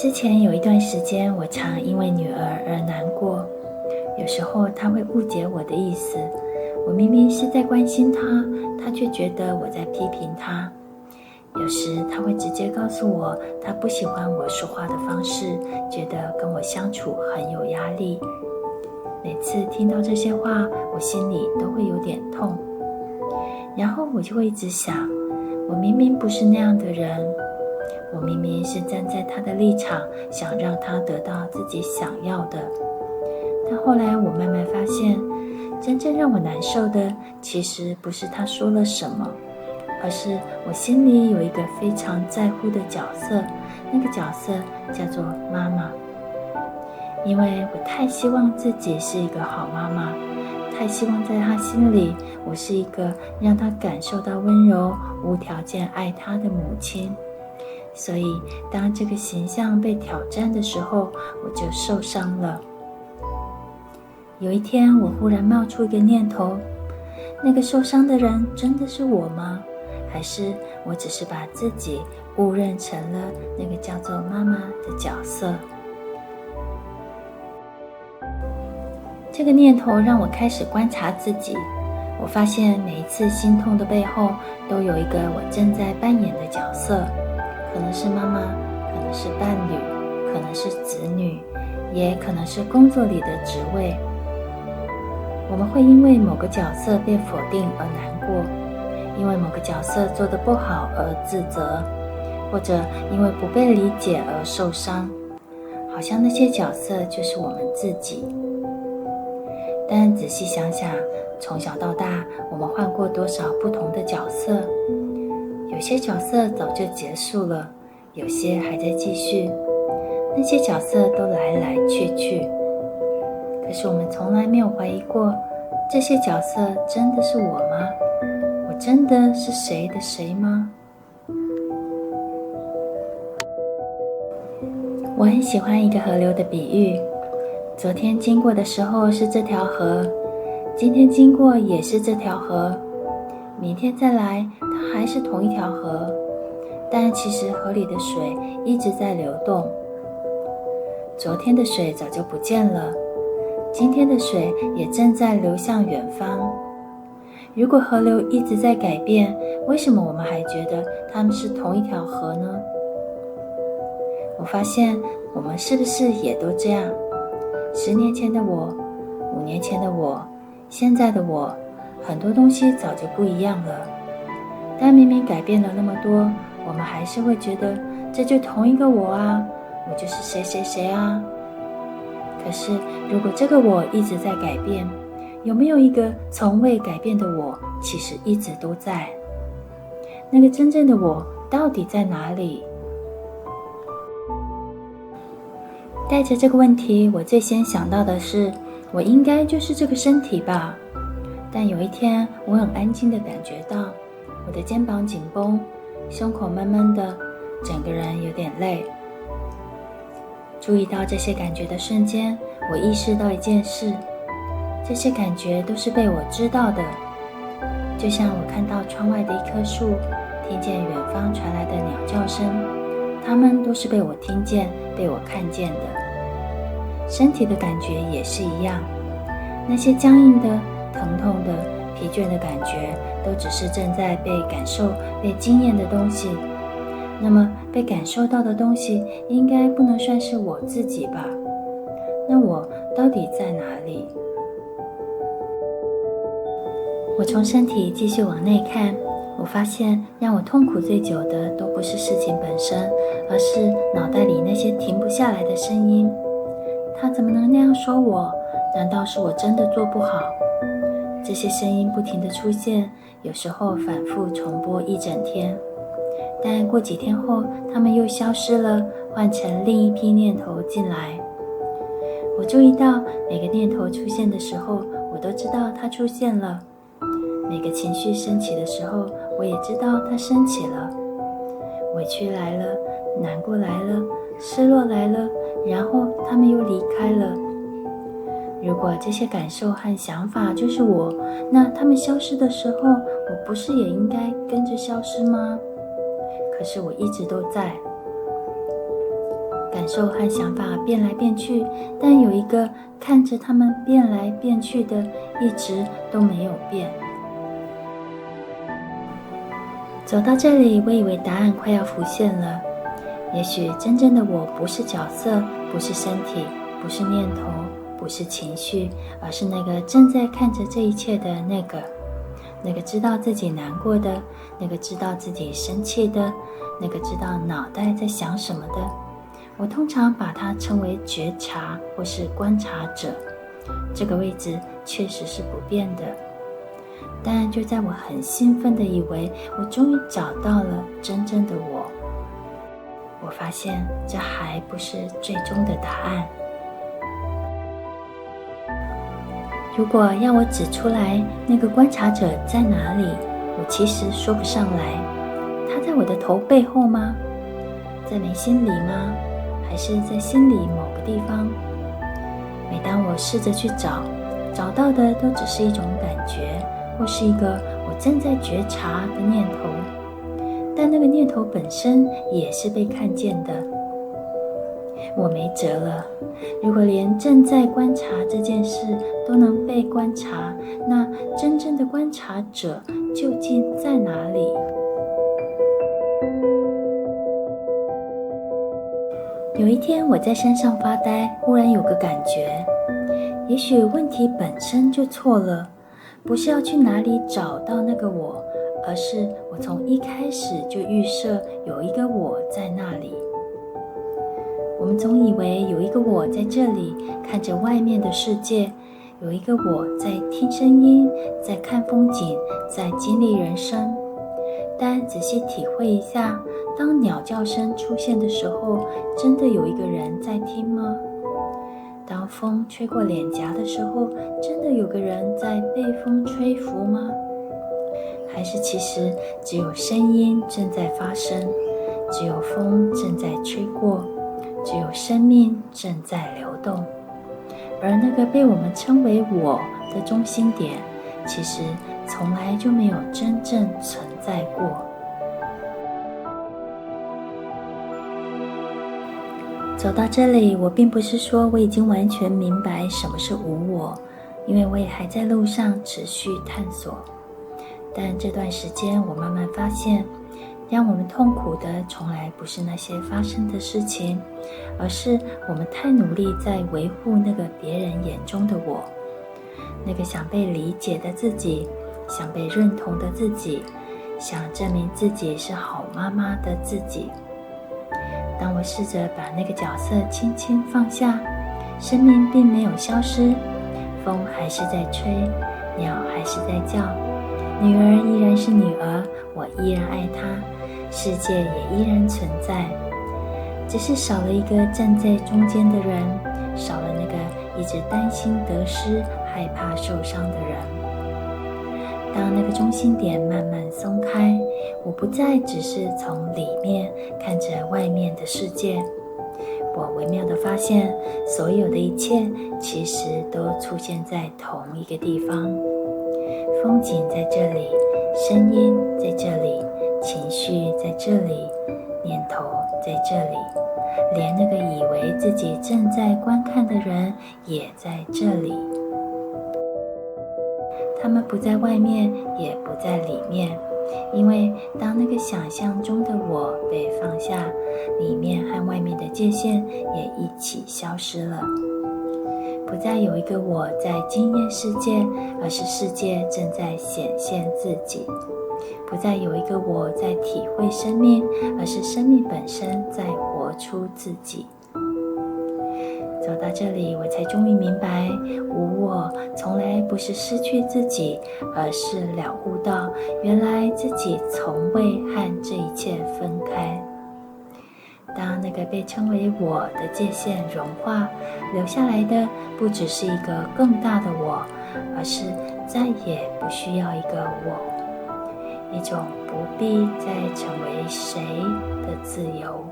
之前有一段时间，我常因为女儿而难过，有时候她会误解我的意思，我明明是在关心她，她却觉得我在批评她。有时她会直接告诉我，她不喜欢我说话的方式，觉得跟我相处很有压力。每次听到这些话，我心里都会有点痛，然后我就会一直想，我明明不是那样的人，我明明是站在他的立场，想让他得到自己想要的。但后来我慢慢发现，真正让我难受的，其实不是他说了什么，而是我心里有一个非常在乎的角色，那个角色叫做妈妈。因为我太希望自己是一个好妈妈，太希望在他心里，我是一个让他感受到温柔、无条件爱他的母亲。所以当这个形象被挑战的时候，我就受伤了。有一天我忽然冒出一个念头，那个受伤的人真的是我吗？还是我只是把自己误认成了那个叫做妈妈的角色？这个念头让我开始观察自己，我发现每一次心痛的背后，都有一个我正在扮演的角色，可能是妈妈，可能是伴侣，可能是子女，也可能是工作里的职位。我们会因为某个角色被否定而难过，因为某个角色做得不好而自责，或者因为不被理解而受伤，好像那些角色就是我们自己。但仔细想想，从小到大，我们换过多少不同的角色？有些角色早就结束了，有些还在继续。那些角色都来来去去，可是我们从来没有怀疑过，这些角色真的是我吗？我真的是谁的谁吗？我很喜欢一个河流的比喻，昨天经过的时候是这条河，今天经过也是这条河，明天再来它还是同一条河，但其实河里的水一直在流动。昨天的水早就不见了，今天的水也正在流向远方。如果河流一直在改变，为什么我们还觉得它们是同一条河呢？我发现我们是不是也都这样？10年前的我，5年前的我，现在的我，很多东西早就不一样了。但明明改变了那么多，我们还是会觉得这就同一个我啊，我就是谁谁谁啊。可是如果这个我一直在改变，有没有一个从未改变的我其实一直都在？那个真正的我到底在哪里？带着这个问题，我最先想到的是，我应该就是这个身体吧。但有一天，我很安静地感觉到，我的肩膀紧绷，胸口闷闷的，整个人有点累。注意到这些感觉的瞬间，我意识到一件事，这些感觉都是被我知道的。就像我看到窗外的一棵树，听见远方传来的鸟叫声，它们都是被我听见、被我看见的。身体的感觉也是一样，那些僵硬的、疼痛的、疲倦的感觉，都只是正在被感受、被经验的东西。那么被感受到的东西，应该不能算是我自己吧？那我到底在哪里？我从身体继续往内看，我发现让我痛苦最久的都不是事情本身，而是脑袋里那些停不下来的声音。他怎么能那样说我？难道是我真的做不好？这些声音不停地出现，有时候反复重播一整天，但过几天后，它们又消失了，换成另一批念头进来。我注意到每个念头出现的时候，我都知道它出现了；每个情绪升起的时候，我也知道它升起了。委屈来了，难过来了，失落来了，然后他们又离开了。如果这些感受和想法就是我，那他们消失的时候，我不是也应该跟着消失吗？可是我一直都在。感受和想法变来变去，但有一个看着他们变来变去的，一直都没有变。走到这里，我以为答案快要浮现了。也许真正的我不是角色，不是身体，不是念头，不是情绪，而是那个正在看着这一切的那个知道自己难过的，那个知道自己生气的，那个知道脑袋在想什么的。我通常把它称为觉察或是观察者，这个位置确实是不变的。但就在我很兴奋地以为我终于找到了真正的我发现这还不是最终的答案。如果要我指出来那个观察者在哪里，我其实说不上来。他在我的头背后吗？在眉心里吗？还是在心里某个地方？每当我试着去找到的都只是一种感觉，或是一个我正在觉察的念头，但那个念头本身也是被看见的。我没辙了，如果连正在观察这件事都能被观察，那真正的观察者究竟在哪里？有一天我在山上发呆，忽然有个感觉，也许问题本身就错了，不是要去哪里找到那个我，而是我从一开始就预设有一个我在那里。我们总以为有一个我在这里看着外面的世界，有一个我在听声音，在看风景，在经历人生。但仔细体会一下，当鸟叫声出现的时候，真的有一个人在听吗？当风吹过脸颊的时候，真的有个人在被风吹拂吗？还是其实只有声音正在发生，只有风正在吹过，只有生命正在流动，而那个被我们称为我的中心点，其实从来就没有真正存在过。走到这里，我并不是说我已经完全明白什么是无我，因为我也还在路上持续探索。但这段时间，我慢慢发现，让我们痛苦的从来不是那些发生的事情，而是我们太努力在维护那个别人眼中的我，那个想被理解的自己，想被认同的自己，想证明自己是好妈妈的自己。当我试着把那个角色轻轻放下，生命并没有消失，风还是在吹，鸟还是在叫，女儿依然是女儿，我依然爱她，世界也依然存在，只是少了一个站在中间的人，少了那个一直担心得失、害怕受伤的人。当那个中心点慢慢松开，我不再只是从里面看着外面的世界，我微妙地发现，所有的一切其实都出现在同一个地方。风景在这里，声音在这里，情绪在这里，念头在这里，连那个以为自己正在观看的人也在这里。他们不在外面，也不在里面，因为当那个想象中的我被放下，里面和外面的界限也一起消失了。不再有一个我在经验世界，而是世界正在显现自己。不再有一个我在体会生命，而是生命本身在活出自己。走到这里，我才终于明白，无我从来不是失去自己，而是了悟到，原来自己从未和这一切分开。当那个被称为我的界限融化，留下来的不只是一个更大的我，而是再也不需要一个我，一种不必再成为谁的自由。